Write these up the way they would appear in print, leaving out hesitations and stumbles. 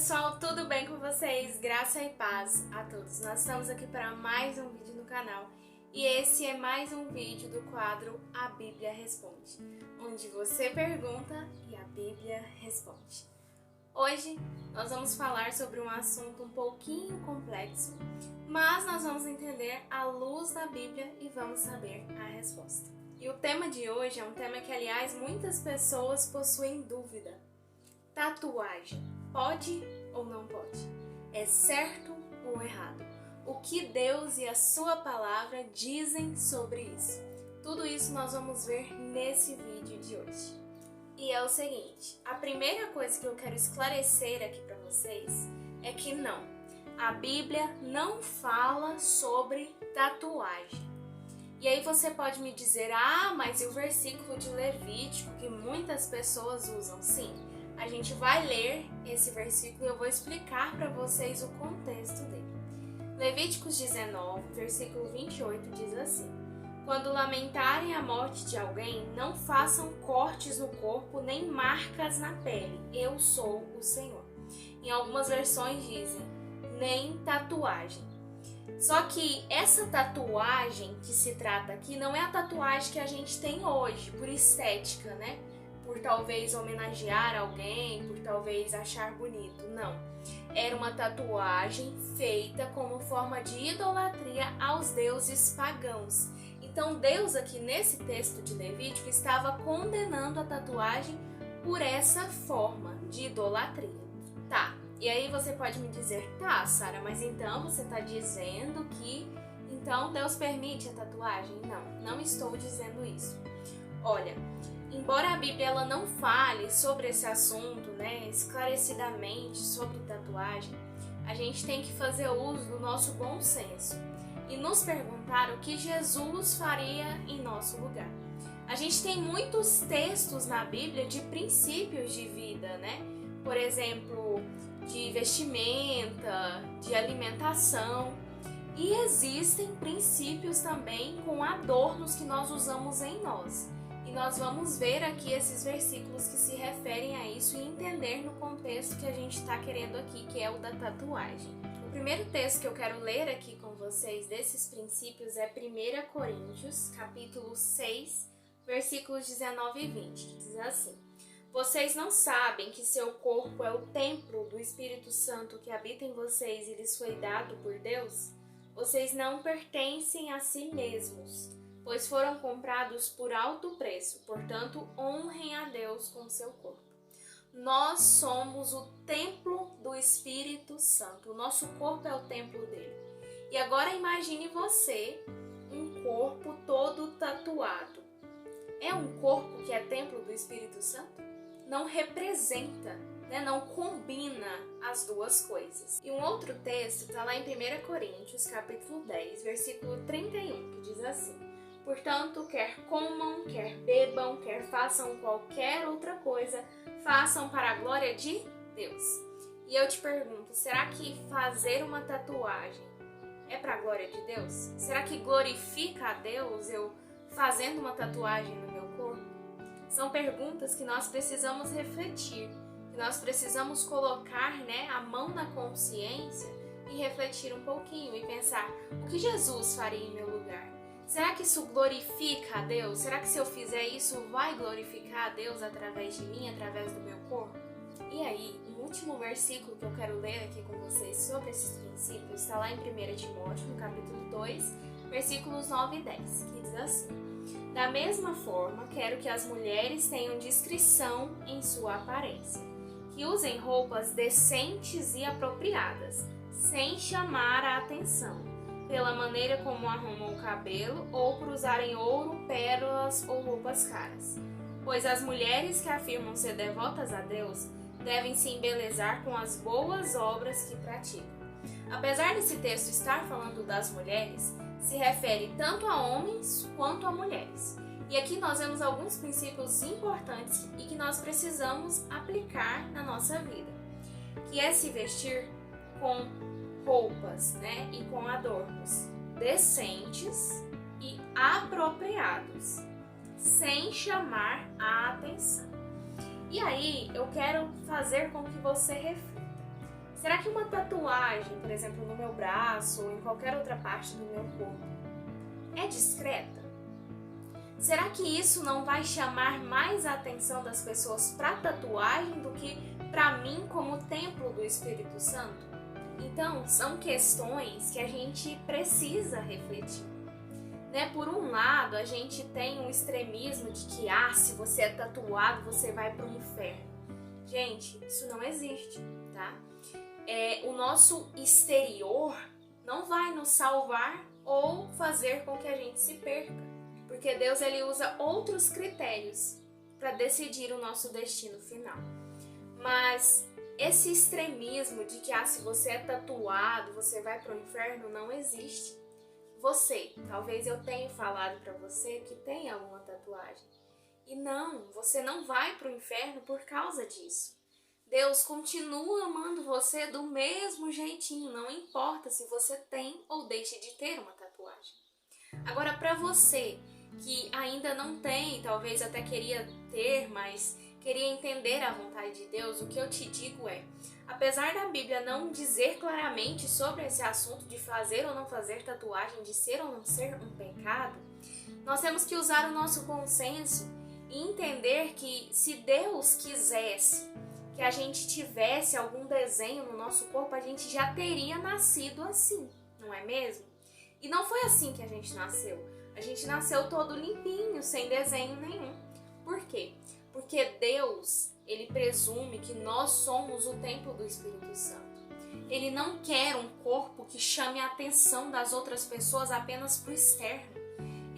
pessoal, tudo bem com vocês? Graça e paz a todos. Nós estamos aqui para mais um vídeo no canal e esse é mais um vídeo do quadro A Bíblia Responde, onde você pergunta e a Bíblia responde. Hoje nós vamos falar sobre um assunto um pouquinho complexo, mas nós vamos entender à luz da Bíblia e vamos saber a resposta. E o tema de hoje é um tema que, aliás, muitas pessoas possuem dúvida. Tatuagem, pode ou não pode? É certo ou errado? O que Deus e a sua palavra dizem sobre isso? Tudo isso nós vamos ver nesse vídeo de hoje. E é o seguinte, a primeira coisa que eu quero esclarecer aqui para vocês é que não, a Bíblia não fala sobre tatuagem. E aí você pode me dizer, mas e o versículo de Levítico que muitas pessoas usam? Sim, a gente vai ler esse versículo e eu vou explicar para vocês o contexto dele. Levíticos 19, versículo 28 diz assim: quando lamentarem a morte de alguém, não façam cortes no corpo nem marcas na pele. Eu sou o Senhor. Em algumas versões dizem, nem tatuagem. Só que essa tatuagem que se trata aqui não é a tatuagem que a gente tem hoje, por estética, né? Por talvez homenagear alguém, por talvez achar bonito. Não. Era uma tatuagem feita como forma de idolatria aos deuses pagãos. Então Deus aqui nesse texto de Levítico estava condenando a tatuagem por essa forma de idolatria. Tá, e aí você pode me dizer, tá, Sara, mas então você está dizendo que então Deus permite a tatuagem? Não estou dizendo isso. Olha, embora a Bíblia ela não fale sobre esse assunto, né, esclarecidamente sobre tatuagem, a gente tem que fazer uso do nosso bom senso e nos perguntar o que Jesus faria em nosso lugar. A gente tem muitos textos na Bíblia de princípios de vida, né? Por exemplo, de vestimenta, de alimentação. E existem princípios também com adornos que nós usamos em nós. E nós vamos ver aqui esses versículos que se referem a isso e entender no contexto que a gente está querendo aqui, que é o da tatuagem. O primeiro texto que eu quero ler aqui com vocês desses princípios é 1 Coríntios, capítulo 6, versículos 19 e 20, que diz assim: vocês não sabem que seu corpo é o templo do Espírito Santo que habita em vocês e lhes foi dado por Deus? Vocês não pertencem a si mesmos, pois foram comprados por alto preço, portanto, honrem a Deus com seu corpo. Nós somos o templo do Espírito Santo, o nosso corpo é o templo dele. E agora imagine você, um corpo todo tatuado. É um corpo que é templo do Espírito Santo? Não representa, né? Não combina as duas coisas. E um outro texto está lá em 1 Coríntios, capítulo 10, versículo 31, que diz assim: portanto, quer comam, quer bebam, quer façam qualquer outra coisa, façam para a glória de Deus. E eu te pergunto, será que fazer uma tatuagem é para a glória de Deus? Será que glorifica a Deus eu fazendo uma tatuagem no meu corpo? São perguntas que nós precisamos refletir, que nós precisamos colocar, né, a mão na consciência e refletir um pouquinho e pensar, o que Jesus faria em meu lugar? Será que isso glorifica a Deus? Será que se eu fizer isso vai glorificar a Deus através de mim, através do meu corpo? E aí, o último versículo que eu quero ler aqui com vocês sobre esses princípios está lá em 1 Timóteo, no capítulo 2, versículos 9 e 10, que diz assim: da mesma forma, quero que as mulheres tenham discrição em sua aparência, que usem roupas decentes e apropriadas, sem chamar a atenção, pela maneira como arrumam o cabelo ou por usarem ouro, pérolas ou roupas caras. Pois as mulheres que afirmam ser devotas a Deus devem se embelezar com as boas obras que praticam. Apesar desse texto estar falando das mulheres, se refere tanto a homens quanto a mulheres. E aqui nós vemos alguns princípios importantes e que nós precisamos aplicar na nossa vida, que é se vestir com roupas, né, e com adornos decentes e apropriados, sem chamar a atenção. E aí eu quero fazer com que você reflita. Será que uma tatuagem, por exemplo, no meu braço ou em qualquer outra parte do meu corpo, é discreta? Será que isso não vai chamar mais a atenção das pessoas para a tatuagem do que para mim como templo do Espírito Santo? Então, são questões que a gente precisa refletir. Né? Por um lado, a gente tem um extremismo de que, se você é tatuado, você vai para o inferno. Gente, isso não existe, tá? O nosso exterior não vai nos salvar ou fazer com que a gente se perca, porque Deus ele usa outros critérios para decidir o nosso destino final. Mas esse extremismo de que se você é tatuado, você vai para o inferno, não existe. Talvez eu tenha falado para você que tem alguma tatuagem. E não, você não vai para o inferno por causa disso. Deus continua amando você do mesmo jeitinho, não importa se você tem ou deixa de ter uma tatuagem. Agora, para você que ainda não tem, talvez até queria ter, mas queria entender a vontade de Deus, o que eu te digo apesar da Bíblia não dizer claramente sobre esse assunto de fazer ou não fazer tatuagem, de ser ou não ser um pecado, nós temos que usar o nosso bom senso e entender que se Deus quisesse que a gente tivesse algum desenho no nosso corpo, a gente já teria nascido assim, não é mesmo? E não foi assim que a gente nasceu. A gente nasceu todo limpinho, sem desenho nenhum. Por quê? Porque Deus, ele presume que nós somos o templo do Espírito Santo. Ele não quer um corpo que chame a atenção das outras pessoas apenas para o externo.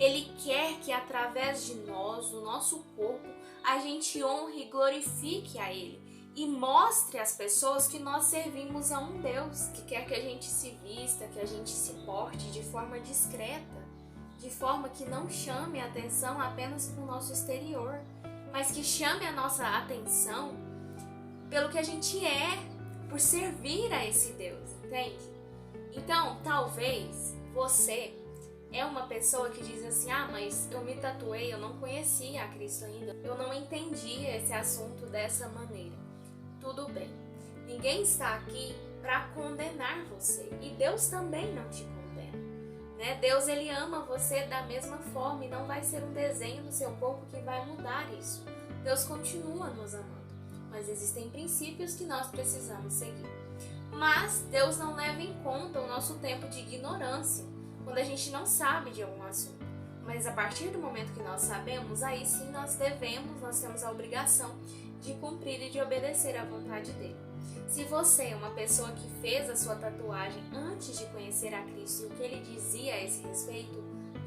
Ele quer que através de nós, do nosso corpo, a gente honre e glorifique a Ele. E mostre às pessoas que nós servimos a um Deus que quer que a gente se vista, que a gente se porte de forma discreta, de forma que não chame a atenção apenas para o nosso exterior, mas que chame a nossa atenção pelo que a gente por servir a esse Deus, entende? Então, talvez você é uma pessoa que diz assim, mas eu me tatuei, eu não conhecia a Cristo ainda, eu não entendia esse assunto dessa maneira. Tudo bem, ninguém está aqui para condenar você e Deus também não te condena, né? Deus ele ama você da mesma forma e não vai ser um desenho no seu corpo que vai mudar isso. Deus continua nos amando, mas existem princípios que nós precisamos seguir. Mas Deus não leva em conta o nosso tempo de ignorância, quando a gente não sabe de algum assunto. Mas a partir do momento que nós sabemos, aí sim nós temos a obrigação de cumprir e de obedecer à vontade dele. Se você é uma pessoa que fez a sua tatuagem antes de conhecer a Cristo e o que ele dizia a esse respeito,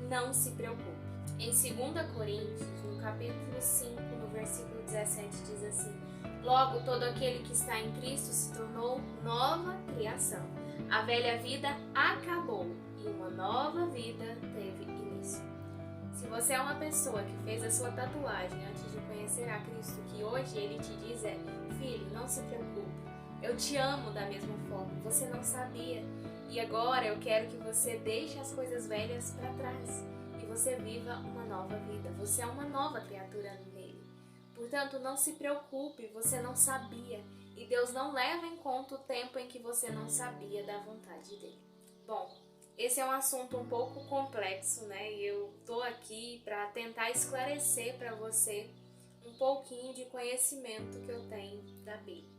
não se preocupe. Em 2 Coríntios, no capítulo 5, no versículo 17, diz assim: logo, todo aquele que está em Cristo se tornou nova criação. A velha vida acabou e uma nova vida teve início. Se você é uma pessoa que fez a sua tatuagem antes de conhecer a Cristo, que hoje ele te diz filho, não se preocupe, eu te amo da mesma forma, você não sabia, e agora eu quero que você deixe as coisas velhas para trás e você viva uma nova vida, você é uma nova criatura nele. Portanto, não se preocupe, você não sabia, e Deus não leva em conta o tempo em que você não sabia da vontade dele. Bom, esse é um assunto um pouco complexo, né? E eu tô aqui para tentar esclarecer para você um pouquinho de conhecimento que eu tenho da Bíblia.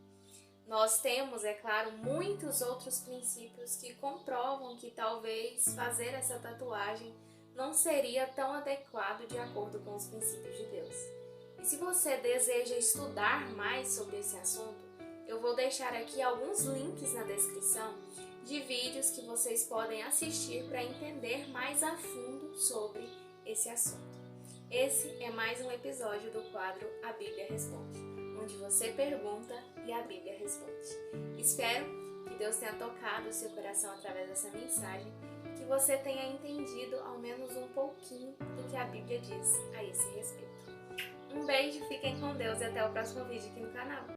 Nós temos, é claro, muitos outros princípios que comprovam que talvez fazer essa tatuagem não seria tão adequado de acordo com os princípios de Deus. E se você deseja estudar mais sobre esse assunto, eu vou deixar aqui alguns links na descrição de vídeos que vocês podem assistir para entender mais a fundo sobre esse assunto. Esse é mais um episódio do quadro A Bíblia Responde, onde você pergunta e a Bíblia responde. Espero que Deus tenha tocado o seu coração através dessa mensagem, que você tenha entendido ao menos um pouquinho do que a Bíblia diz a esse respeito. Um beijo, fiquem com Deus e até o próximo vídeo aqui no canal.